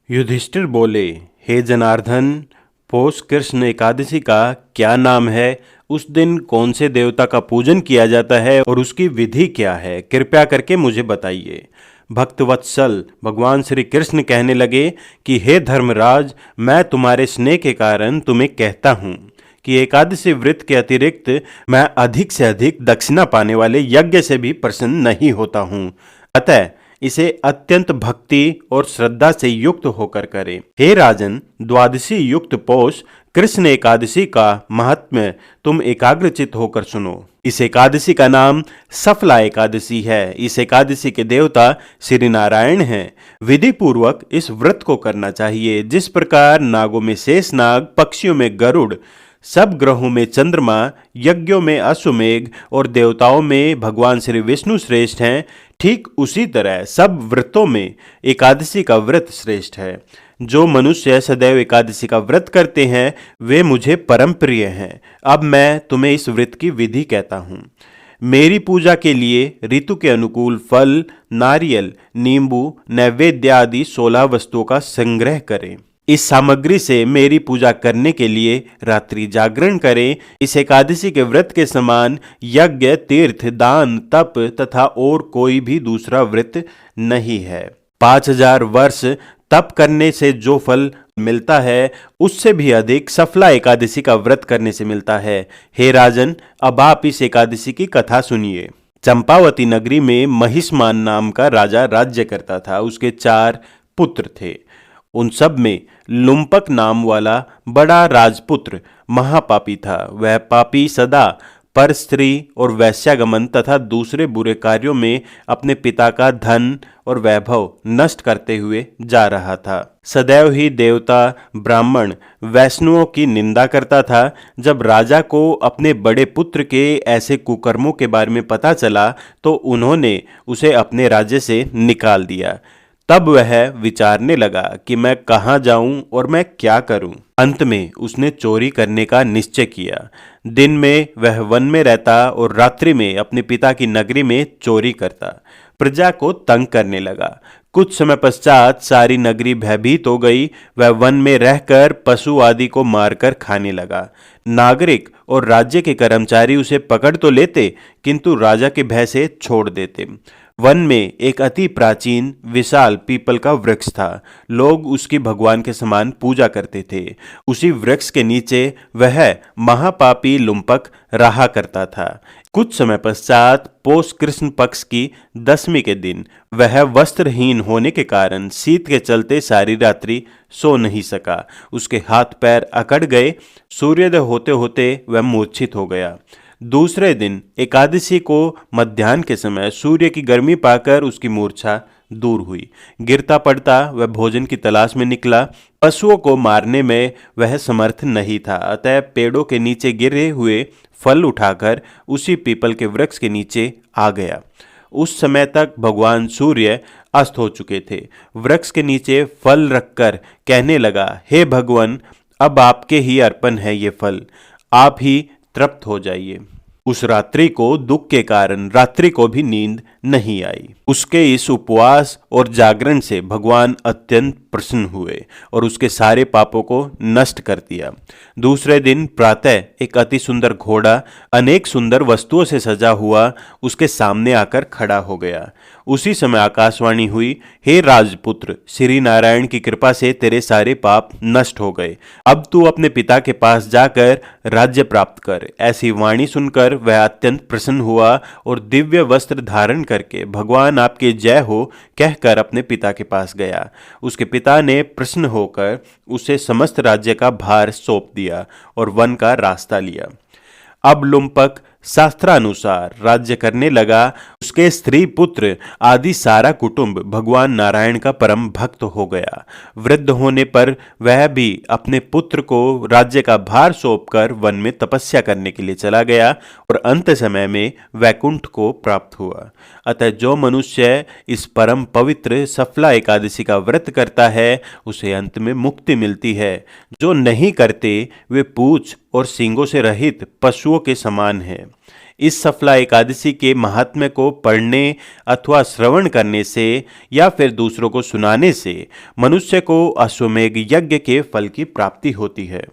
युधिष्ठिर बोले, हे जनार्दन, पौष कृष्ण एकादशी का क्या नाम है? उस दिन कौन से देवता का पूजन किया जाता है और उसकी विधि क्या है? कृपया करके मुझे बताइए। भक्तवत्सल भगवान श्री कृष्ण कहने लगे कि हे धर्मराज, मैं तुम्हारे स्नेह के कारण तुम्हें कहता हूँ कि एकादशी व्रत के अतिरिक्त मैं अधिक से अधिक दक्षिणा पाने वाले यज्ञ से भी प्रसन्न नहीं होता हूँ। अतः इसे अत्यंत भक्ति और श्रद्धा से युक्त होकर करें। हे राजन, द्वादशी युक्त पौष कृष्ण एकादशी का महात्म्य तुम एकाग्रचित होकर सुनो। इस एकादशी का नाम सफला एकादशी है। इस एकादशी के देवता श्री नारायण हैं। विधि पूर्वक इस व्रत को करना चाहिए। जिस प्रकार नागों में शेषनाग, पक्षियों में गरुड़, सब ग्रहों में चंद्रमा, यज्ञों में अश्वमेघ और देवताओं में भगवान श्री विष्णु श्रेष्ठ हैं, ठीक उसी तरह सब व्रतों में एकादशी का व्रत श्रेष्ठ है। जो मनुष्य सदैव एकादशी का व्रत करते हैं वे मुझे परम प्रिय हैं। अब मैं तुम्हें इस व्रत की विधि कहता हूँ। मेरी पूजा के लिए ऋतु के अनुकूल फल, नारियल, नींबू, नैवेद्य आदि 16 वस्तुओं का संग्रह करें। इस सामग्री से मेरी पूजा करने के लिए रात्रि जागरण करें। इस एकादशी के व्रत के समान यज्ञ, तीर्थ, दान, तप तथा और कोई भी दूसरा व्रत नहीं है। 5000 वर्ष तप करने से जो फल मिलता है उससे भी अधिक सफला एकादशी का व्रत करने से मिलता है। हे राजन, अब आप इस एकादशी की कथा सुनिए। चंपावती नगरी में महिष्मान नाम का राजा राज्य करता था। उसके 4 पुत्र थे। उन सब में लुम्पक नाम वाला बड़ा राजपुत्र महापापी था। वह पापी सदा पर स्त्री और वैश्यागमन तथा दूसरे बुरे कार्यों में अपने पिता का धन और वैभव नष्ट करते हुए जा रहा था। सदैव ही देवता, ब्राह्मण, वैष्णवों की निंदा करता था। जब राजा को अपने बड़े पुत्र के ऐसे कुकर्मों के बारे में पता चला तो उन्होंने उसे अपने राज्य से निकाल दिया। तब वह विचारने लगा कि मैं कहाँ जाऊं और मैं क्या करूं। अंत में उसने चोरी करने का निश्चय किया। दिन में वह वन में रहता और रात्रि में अपने पिता की नगरी में चोरी करता। प्रजा को तंग करने लगा। कुछ समय पश्चात सारी नगरी भयभीत हो गई। वह वन में रहकर पशु आदि को मारकर खाने लगा। नागरिक और राज्य के कर्मचारी उसे पकड़ तो लेते किंतु राजा के भय से छोड़ देते। वन में एक अति प्राचीन विशाल पीपल का वृक्ष था। लोग उसकी भगवान के समान पूजा करते थे। उसी वृक्ष के नीचे वह महापापी लुम्पक रहा करता था। कुछ समय पश्चात पौष कृष्ण पक्ष की 10वीं के दिन वह वस्त्रहीन होने के कारण शीत के चलते सारी रात्रि सो नहीं सका। उसके हाथ पैर अकड़ गए। सूर्योदय होते होते वह मूर्छित हो गया। दूसरे दिन एकादशी को मध्याह्न के समय सूर्य की गर्मी पाकर उसकी मूर्छा दूर हुई। गिरता पड़ता वह भोजन की तलाश में निकला। पशुओं को मारने में वह समर्थ नहीं था। अतः पेड़ों के नीचे गिरे हुए फल उठाकर उसी पीपल के वृक्ष के नीचे आ गया। उस समय तक भगवान सूर्य अस्त हो चुके थे। वृक्ष के नीचे फल रखकर कहने लगा, हे भगवान, अब आपके ही अर्पण है ये फल, आप ही तृप्त हो जाइए। उस रात्रि को दुख के कारण रात्रि को भी नींद नहीं आई। उसके इस उपवास और जागरण से भगवान अत्यंत प्रसन्न हुए और उसके सारे पापों को नष्ट कर दिया। दूसरे दिन प्रातः एक अति सुंदर घोड़ा अनेक सुंदर वस्तुओं से सजा हुआ उसके सामने आकर खड़ा हो गया। उसी समय आकाशवाणी हुई, हे राजपुत्र, श्री नारायण की कृपा से तेरे सारे पाप नष्ट हो गए। अब तू अपने पिता के पास जाकर राज्य प्राप्त कर। ऐसी वाणी सुनकर वह अत्यंत प्रसन्न हुआ और दिव्य वस्त्र धारण करके भगवान आपके जय हो कहकर अपने पिता के पास गया। उसके पिता ने प्रसन्न होकर उसे समस्त राज्य का भार सौंप दिया और वन का रास्ता लिया। अब लुम्पक शास्त्रानुसार राज्य करने लगा। उसके स्त्री, पुत्र आदि सारा कुटुंब भगवान नारायण का परम भक्त हो गया। वृद्ध होने पर वह भी अपने पुत्र को राज्य का भार सौंपकर वन में तपस्या करने के लिए चला गया और अंत समय में वैकुंठ को प्राप्त हुआ। अतः जो मनुष्य इस परम पवित्र सफला एकादशी का व्रत करता है उसे अंत में मुक्ति मिलती है। जो नहीं करते वे पूंछ और सींगों से रहित पशुओं के समान है। इस सफला एकादशी के महात्म्य को पढ़ने अथवा श्रवण करने से या फिर दूसरों को सुनाने से मनुष्य को अश्वमेध यज्ञ के फल की प्राप्ति होती है।